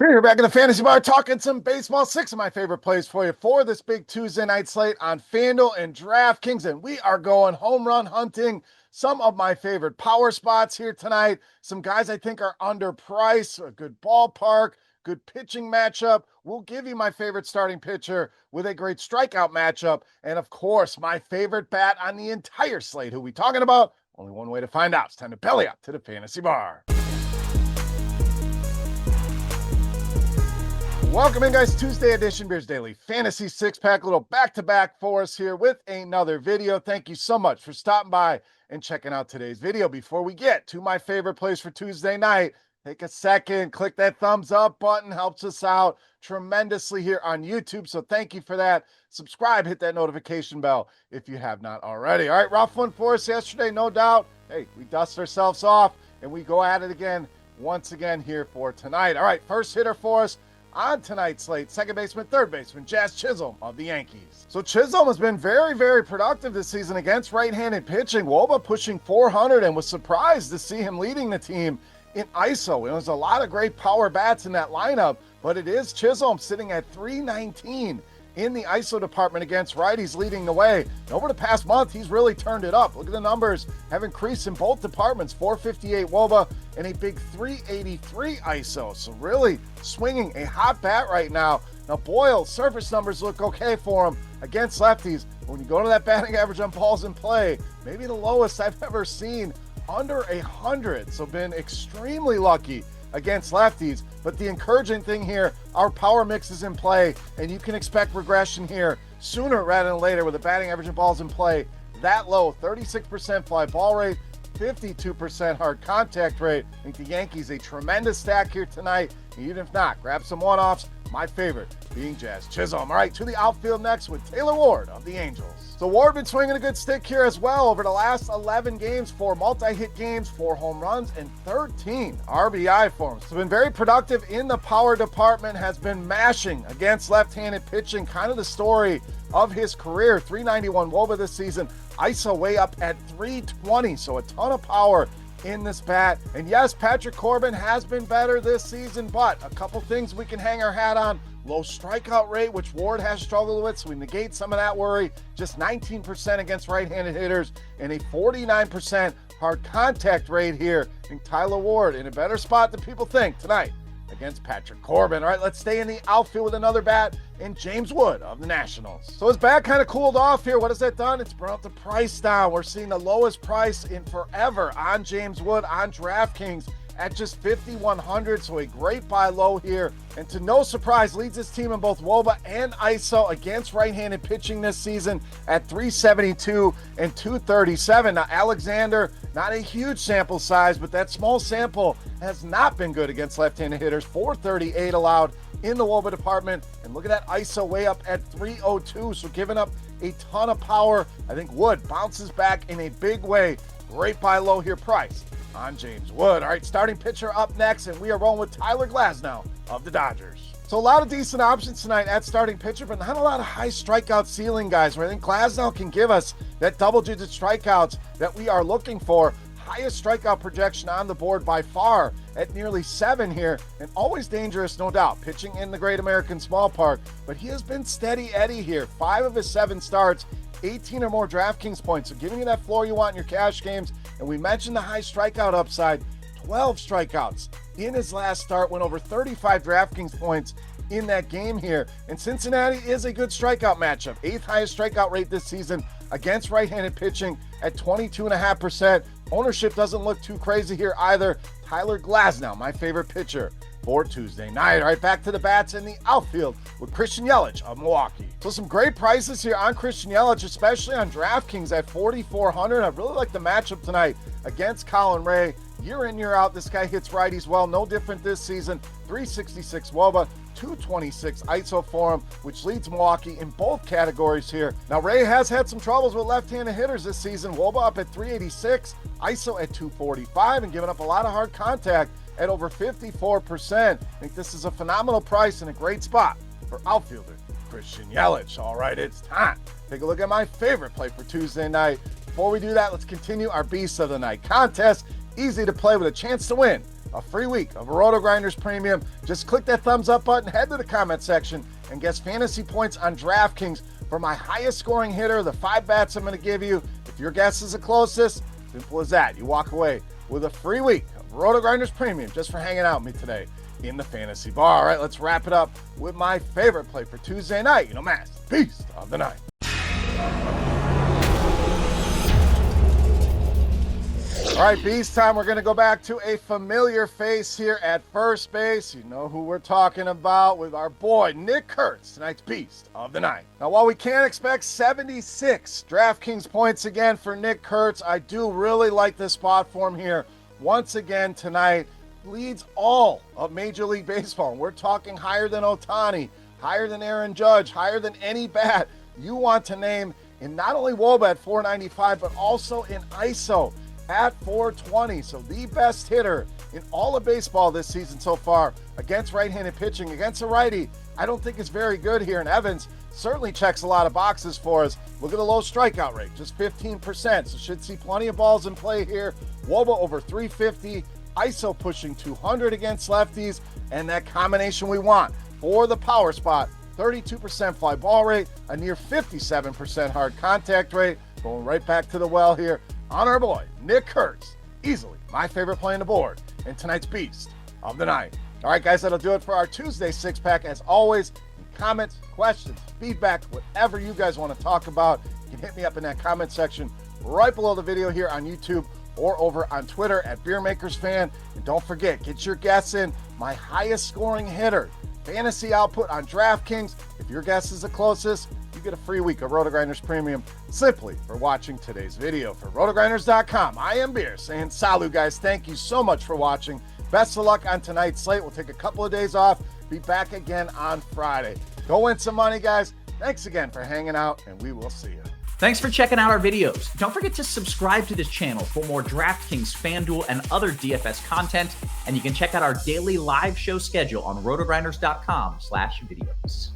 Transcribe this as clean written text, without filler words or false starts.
We're back in the fantasy bar talking some baseball. 6 of my favorite plays for you for this big Tuesday night slate on FanDuel and DraftKings. And we are going home run hunting. Some of my favorite power spots here tonight. Some guys I think are underpriced, a good ballpark, good pitching matchup. We'll give you my favorite starting pitcher with a great strikeout matchup. And of course, my favorite bat on the entire slate. Who we talking about? Only one way to find out. It's time to belly up to the fantasy bar. Welcome in, guys. Tuesday edition, Beers Daily Fantasy Six-Pack. A little back-to-back for us here with another video. Thank you so much for stopping by and checking out today's video. Before we get to my favorite plays for Tuesday night, take a second, click that thumbs up button. Helps us out tremendously here on YouTube, so thank you for that. Subscribe, hit that notification bell if you have not already. All right, rough one for us yesterday, no doubt. Hey, we dust ourselves off, and we go at it again, once again here for tonight. All right, first hitter for us on tonight's slate, second baseman, third baseman, Jazz Chisholm of the Yankees. So Chisholm has been very, very productive this season against right-handed pitching. Woba pushing 400 and was surprised to see him leading the team in ISO. There's a lot of great power bats in that lineup, but it is Chisholm sitting at 319 in the ISO department against righties, leading the way. And over the past month, he's really turned it up. Look at the numbers have increased in both departments, 458 WOBA and a big 383 ISO. So really swinging a hot bat right now. Now Boyle, surface numbers look okay for him against lefties. When you go to that batting average on balls in play, maybe the lowest I've ever seen, under 100. So been extremely lucky against lefties. But the encouraging thing here, our power mix is in play, and you can expect regression here sooner rather than later with a batting average of balls in play that low. 36% fly ball rate, 52% hard contact rate. I think the Yankees a tremendous stack here tonight. And even if not, grab some one-offs. My favorite being Jazz Chisholm. All right, to the outfield next with Taylor Ward of the Angels. So Ward been swinging a good stick here as well over the last 11 games, 4 multi-hit games, 4 home runs, and 13 RBI for him. So been very productive in the power department, has been mashing against left-handed pitching, kind of the story of his career. 391 WOBA this season, ISO way up at 320, so a ton of power in this bat. And yes, Patrick Corbin has been better this season, but a couple things we can hang our hat on. Low strikeout rate, which Ward has struggled with, so we negate some of that worry. Just 19% against right-handed hitters and a 49% hard contact rate here. I think Tyler Ward in a better spot than people think tonight against Patrick Corbin. All right, let's stay in the outfield with another bat in James Wood of the Nationals. So his bat kind of cooled off here. What has that done? It's brought the price down. We're seeing the lowest price in forever on James Wood on DraftKings at just 5,100, so a great buy low here. And to no surprise, leads his team in both WOBA and ISO against right-handed pitching this season at 372 and 237. Now, Alexander, not a huge sample size, but that small sample has not been good against left-handed hitters. 438 allowed in the WOBA department. And look at that ISO way up at 302, so giving up a ton of power. I think Wood bounces back in a big way. Great buy low here, price on James Wood. All right, starting pitcher up next, and we are rolling with Tyler Glasnow of the Dodgers. So a lot of decent options tonight at starting pitcher, but not a lot of high strikeout ceiling guys, where I think Glasnow can give us that double-digit strikeouts that we are looking for. Highest strikeout projection on the board by far at nearly 7 here, and always dangerous, no doubt, pitching in the Great American Small Park, but he has been steady Eddie here. 5 of his 7 starts, 18 or more DraftKings points, so giving you that floor you want in your cash games. And we mentioned the high strikeout upside, 12 strikeouts in his last start, went over 35 DraftKings points in that game here. And Cincinnati is a good strikeout matchup. 8th highest strikeout rate this season against right-handed pitching at 22.5%. Ownership doesn't look too crazy here either. Tyler Glasnow, my favorite pitcher for Tuesday night. All right, back to the bats in the outfield with Christian Yelich of Milwaukee. So some great prices here on Christian Yelich, especially on DraftKings at 4,400. I really like the matchup tonight against Colin Ray. Year in, year out, this guy hits righties well. No different this season. 366 WOBA, 226 ISO for him, which leads Milwaukee in both categories here. Now, Ray has had some troubles with left-handed hitters this season. WOBA up at 386, ISO at 245, and giving up a lot of hard contact at over 54%. I think this is a phenomenal price and a great spot for outfielder Christian Yelich. All right, it's time. Take a look at my favorite play for Tuesday night. Before we do that, let's continue our Beast of the Night contest. Easy to play with a chance to win a free week of RotoGrinders Premium. Just click that thumbs up button, head to the comment section, and guess fantasy points on DraftKings for my highest scoring hitter, the 5 bats I'm going to give you. If your guess is the closest, simple as that. You walk away with a free week of RotoGrinders Premium just for hanging out with me today in the fantasy bar. All right, let's wrap it up with my favorite play for Tuesday night. You know, Beast of the Night. All right, Beast time. We're going to go back to a familiar face here at first base. You know who we're talking about with our boy, Nick Kurtz, tonight's Beast of the Night. Now, while we can't expect 76 DraftKings points again for Nick Kurtz, I do really like this spot for him here. Once again tonight, leads all of Major League Baseball. And we're talking higher than Ohtani, higher than Aaron Judge, higher than any bat you want to name in not only WOBA at 495, but also in ISO at 420. So the best hitter in all of baseball this season so far against right-handed pitching. Against a righty, I don't think it's very good here. And Evans certainly checks a lot of boxes for us. Look at the low strikeout rate, just 15%. So should see plenty of balls in play here. WOBA over 350, ISO pushing 200 against lefties, and that combination we want for the power spot. 32% fly ball rate, a near 57% hard contact rate. Going right back to the well here on our boy, Nick Kurtz. Easily my favorite play on the board in tonight's Beast of the Night. All right, guys, that'll do it for our Tuesday six-pack. As always, comments, questions, feedback, whatever you guys want to talk about, you can hit me up in that comment section right below the video here on YouTube or over on Twitter at Beermakersfan. And don't forget, get your guess in. My highest scoring hitter, fantasy output on DraftKings. If your guess is the closest, you get a free week of RotoGrinders Premium simply for watching today's video. For RotoGrinders.com, I am Beer saying salut, guys. Thank you so much for watching. Best of luck on tonight's slate. We'll take a couple of days off. Be back again on Friday. Go win some money, guys. Thanks again for hanging out, and we will see you. Thanks for checking out our videos. Don't forget to subscribe to this channel for more DraftKings, FanDuel, and other DFS content. And you can check out our daily live show schedule on RotoGrinders.com/videos.